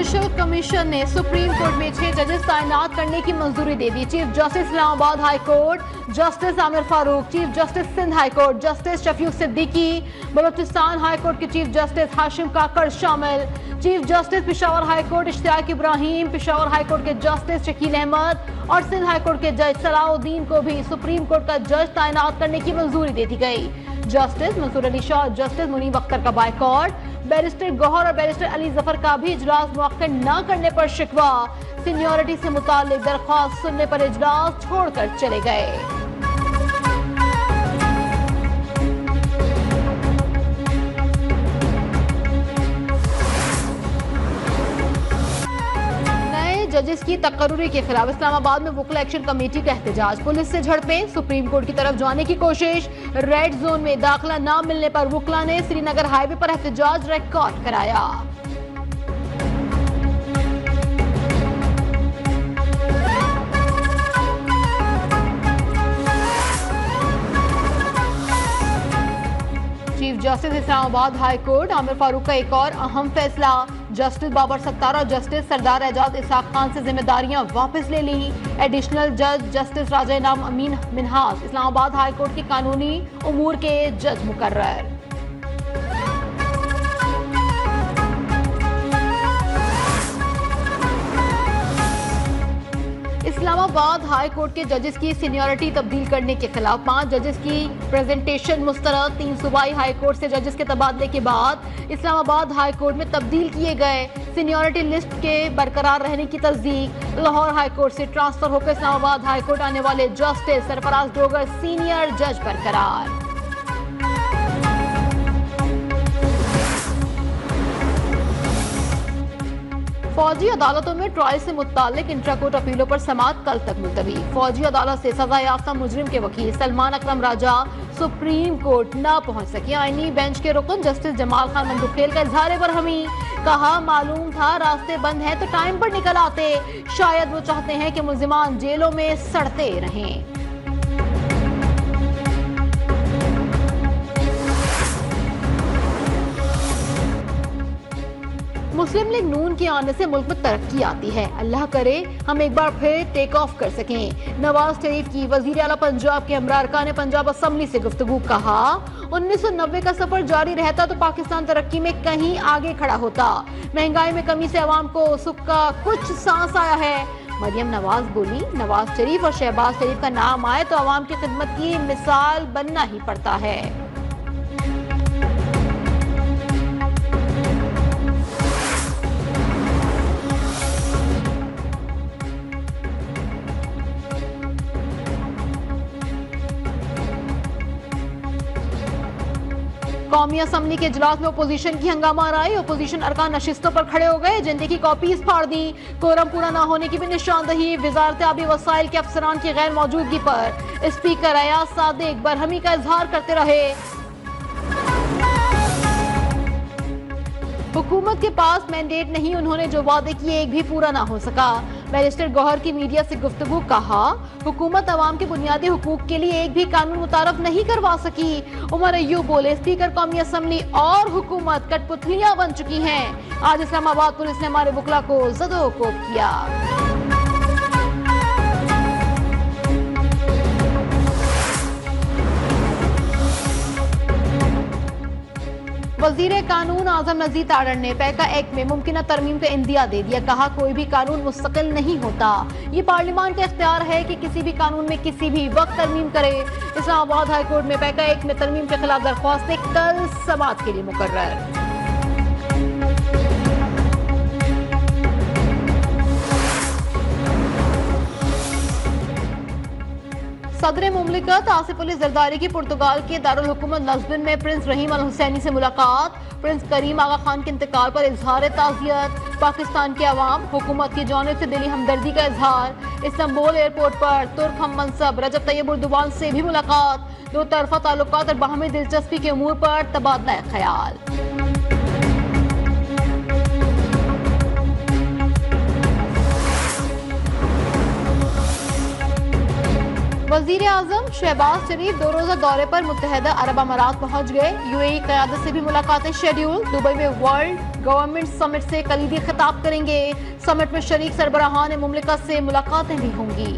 Judicial commission ने supreme court में 6 जजेस तैनात करने की मंजूरी दे दी। Chief justice Islamabad high court justice Aamir Farooq, chief justice Sindh high court justice Shafiq Siddiqui, Balochistan high court के चीफ जस्टिस हाशिम काकड़ शामिल, chief justice Peshawar high court Ishtiaq Ibrahim, Peshawar high court के जस्टिस शकील अहमद और सिंध हाई कोर्ट के जज सलाउद्दीन को भी सुप्रीम कोर्ट का जज तैनात करने की मंजूरी दे दी गई। जस्टिस मंसूर अली शाह, जस्टिस मुनीब अख्तर का बायकॉट, बैरिस्टर गौहर और बैरिस्टर अली जफर का भी इजलास मुअक्कद न करने पर शिकवा, सीनियरिटी से मुताल्लिक दरख्वास्त सुनने पर इजलास छोड़कर चले गए। जजेस की तकर्रुरी के खिलाफ इस्लामाबाद में वुकला एक्शन कमेटी का एहतजाज, पुलिस से झड़पें, सुप्रीम कोर्ट की तरफ जाने की कोशिश, रेड जोन में दाखिला न मिलने पर वुकला ने श्रीनगर हाईवे पर एहतजाज रिकॉर्ड कराया। Chief justice Islamabad high court Aamir Farooq का एक और अहम फैसला, जस्टिस बाबर सत्तार और जस्टिस सरदार एजाज इसाक खान से जिम्मेदारियां वापस ले ली। एडिशनल जज जस्टिस राजा इनाम अमीन मिन्हास इस्लामाबाद हाई कोर्ट के कानूनी उमूर के जज मुकर्रर। इस्लामाबाद हाई कोर्ट के जजेस की सीनियरिटी तब्दील करने के खिलाफ 5 जजेस की प्रेजेंटेशन मुस्तरद, 3 सूबाई हाई कोर्ट से जजेस के तबादले के बाद इस्लामाबाद हाई कोर्ट में तब्दील किए गए। सीनियरिटी लिस्ट के बरकरार रहने की तस्दीक, लाहौर हाई कोर्ट से ट्रांसफर होकर इस्लामाबाद हाई कोर्ट आने वाले जस्टिस सरफराज डोगर सीनियर जज बरकरार। फौजी अदालतों में ट्रायल से मुताल्लिक इंट्राकोर्ट अपीलों पर समाअत कल तक मुलतवी। फौजी अदालत से सजा याफ्ता मुजरिम के वकील सलमान अकरम राजा सुप्रीम कोर्ट न पहुंच सके। आईनी बेंच के रुकन जस्टिस जमाल खान मंदुखेल का इजहार बरहमी, कहा मालूम था रास्ते बंद हैं तो टाइम पर निकल आते, शायद वो चाहते हैं कि मुल्जिमान जेलों में सड़ते रहें। मुस्लिम लीग नून के आने से मुल्क में तरक्की आती है, अल्लाह करे हम एक बार फिर टेक ऑफ कर सकें। नवाज शरीफ की वजीर आला पंजाब के हमरा अरकान पंजाब असम्बली से गुफ्तगू, कहा 1990 का सफर जारी रहता तो पाकिस्तान तरक्की में कहीं आगे खड़ा होता। महंगाई में कमी से अवाम को सुख का कुछ सांस आया है। मरियम नवाज बोली, नवाज शरीफ और शहबाज शरीफ का नाम आए तो अवाम की खिदमत की मिसाल बनना ही पड़ता है। कौमी असम्बली के इजलास में अपोजिशन की हंगामा राय, अपोजिशन अरकान नशिस्तों पर खड़े हो गए, एजेंडे की कॉपीज फाड़ दी, कोरम पूरा न होने की भी निशानदही, वजारत आबी वसाइल के अफसरान की गैर मौजूदगी पर स्पीकर अयाज सादिक बरहमी का इजहार करते रहे। हुकूमत के पास मैंडेट नहीं, उन्होंने जो वादे किए एक भी पूरा ना हो सका। बैरिस्टर गौहर की मीडिया से गुफ्तगू, कहा हुकूमत अवाम के बुनियादी हुकूक के लिए एक भी कानून मुतारफ नहीं करवा सकी। उमर अय्यूब बोले, स्पीकर कौमी असम्बली और हुकूमत कठपुतलियां बन चुकी हैं। आज इस्लामाबाद पुलिस ने हमारे बुकला को जदोकोब किया। वजीर कानून आजम नजीर तारड़ ने पैका एक्ट में मुमकिन तरमीम का इंदिया दे दिया, कहा कोई भी कानून मुस्तकिल नहीं होता, ये पार्लियामान का इख्तियार है कि किसी भी कानून में किसी भी वक्त तरमीम करे। इस्लामाबाद हाई कोर्ट में पैका एक्ट में तरमीम के खिलाफ दरख्वास्तें कल समाअत के लिए मुकर्रर। सदर मुमलिकत आसिफ अली जरदारी की पुर्तगाल के दारुल हुकूमत लस्बन में प्रिंस रहीम अल हुसैनी से मुलाकात, प्रिंस करीम आगा खान के इंतकाल पर इजहार ताज़ियत, पाकिस्तान के अवाम हुकूमत की जानिब से दिली हमदर्दी का इजहार। इस्तांबुल एयरपोर्ट पर तुर्क हम मनसब रजब तैयब उर्दुबान से भी मुलाकात, दो तरफा ताल्लुकात और बाहमी दिलचस्पी के उमूर पर तबादला ख्याल। वजीर आजम शहबाज शरीफ 2 रोजा दौरे पर मुत्तहदा अरब अमारात पहुंच गए। यूएई क़यादत से भी मुलाकातें शेड्यूल। दुबई में वर्ल्ड गवर्नमेंट समिट से कलीदी खिताब करेंगे। समिट में शरीक सरबराहान मुमलिकत से मुलाकातें भी होंगी।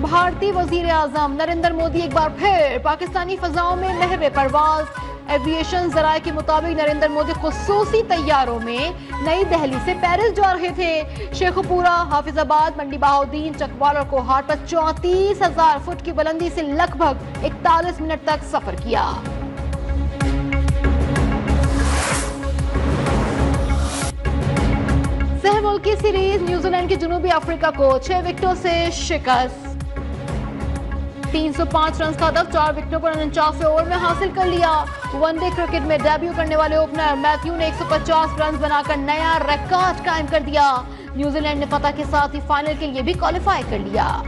भारतीय वजीर आजम नरेंद्र मोदी एक बार फिर पाकिस्तानी फजाओं में महवे परवाज। एविएशन जराये के मुताबिक नरेंद्र मोदी खुसूसी तैयारों में नई दिल्ली से पेरिस जा रहे थे। शेखुपुरा, हाफिजाबाद, मंडी बहाउद्दीन, चकवाल और कोहाट पर 34,000 फुट की बुलंदी से लगभग 41 मिनट तक सफर किया। सह मुल्की सीरीज न्यूजीलैंड की जनूबी अफ्रीका को 6 विकेटों से शिकस्त। 305 रन का हदफ 4 विकेटों पर 49वें ओवर में हासिल कर लिया। वनडे क्रिकेट में डेब्यू करने वाले ओपनर मैथ्यू ने 150 रन बनाकर नया रिकॉर्ड कायम कर दिया। न्यूजीलैंड ने फतह के साथ ही फाइनल के लिए भी क्वालिफाई कर लिया।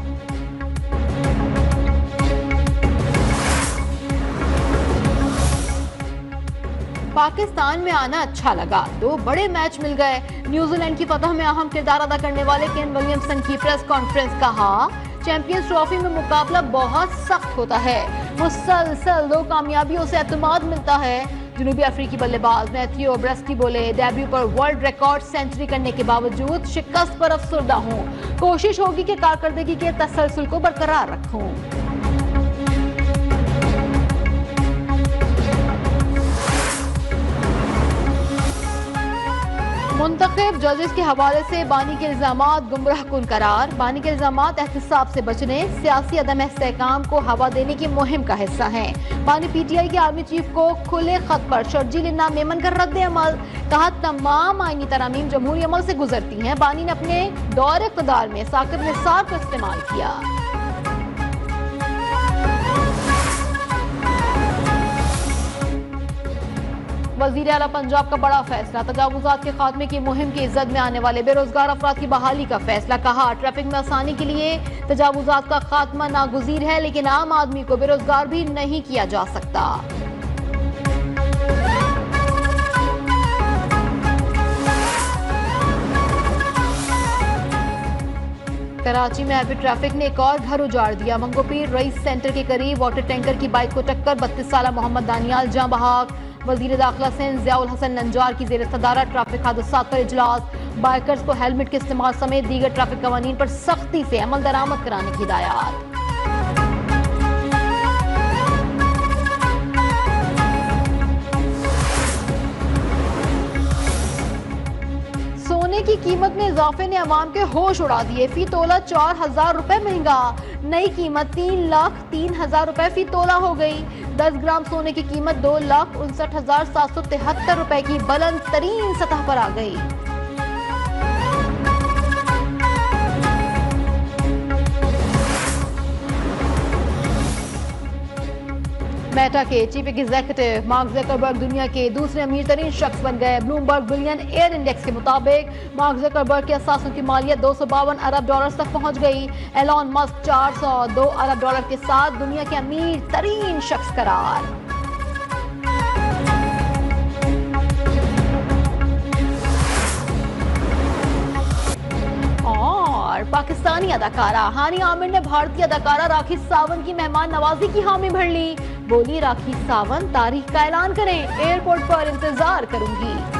पाकिस्तान में आना अच्छा लगा, 2 बड़े मैच मिल गए। न्यूजीलैंड की फतह में अहम किरदार अदा करने वाले केन विलियमसन की प्रेस कॉन्फ्रेंस। कहा, चैंपियंस ट्रॉफी में मुकाबला बहुत सख्त होता है। मुसलसल 2 कामयाबियों से एतमाद मिलता है। जनूबी अफ्रीकी बल्लेबाज मैथ्यू ब्रेस्की बोले, डेब्यू पर वर्ल्ड रिकॉर्ड सेंचुरी करने के बावजूद शिकस्त पर अफसरदा हूं। कोशिश होगी कि कारकर्दगी के तसलसल को बरकरार रखूं। मुंतखब जजेस के हवाले से बानी के इल्जामात गुमराह कुन करार। बानी के इल्जामात एहतसाब से बचने, सियासी अदम इस्तेहकाम को हवा देने की मुहिम का हिस्सा हैं। बानी पीटीआई के आर्मी चीफ को खुले खत पर शर्जील इन्ना मेमन का रद्द अमल। कहा, तमाम आईनी तरामीम जमहूरी अमल से गुजरती हैं। बानी ने अपने दौर इक़्तिदार में साकिब निसार का इस्तेमाल किया। वज़ीर आला पंजाब का बड़ा फैसला, तजावुज़ात के खात्मे की मुहिम की इज्जत में आने वाले बेरोजगार अफराद की बहाली का फैसला। कहा, ट्रैफिक में आसानी के लिए तजावुज़ात का खात्मा नागुज़ीर है, लेकिन आम आदमी को बेरोजगार भी नहीं किया जा सकता। कराची में हैवी ट्रैफिक ने एक और घर उजाड़ दिया। मंगोपीर रईस सेंटर के करीब वाटर टैंकर की बाइक को टक्कर, 32 साला मोहम्मद दानियाल जाँ बहाक। वजीर दाखिला सिंध ज़ियाउल हसन नंजार की ज़ेर सदारत ट्रैफिक हादसात पर इजलास। बाइकर्स को हेलमेट के इस्तेमाल समेत दीगर ट्रैफिक कवानीन पर सख्ती से अमल दरामद कराने की हिदायत। सोने की कीमत में इजाफे ने अवाम के होश उड़ा दिए। फी तोला 4,000 रुपए महंगा, नई कीमत 3,03,000 रुपए फी तोला हो गई। 10 ग्राम सोने की कीमत 2,59,773 रुपए की बुलंद तरीन सतह पर आ गई। मेटा के चीफ एग्जीक्यूटिव मार्क ज़करबर्ग दुनिया के दूसरे अमीर तरीन शख्स बन गए। ब्लूमबर्ग बिलियन एयर इंडेक्स के मुताबिक मार्क ज़करबर्ग के असासों की मालियत $252 अरब तक पहुंच गई। एलॉन मस्क $402 अरब के साथ दुनिया के अमीर तरीन शख्स करार। पाकिस्तानी अदाकारा हानी आमिर ने भारतीय अदाकारा राखी सावंत की मेहमान नवाजी की हामी भर ली। बोली, राखी सावंत तारीख का ऐलान करें, एयरपोर्ट पर इंतजार करूंगी।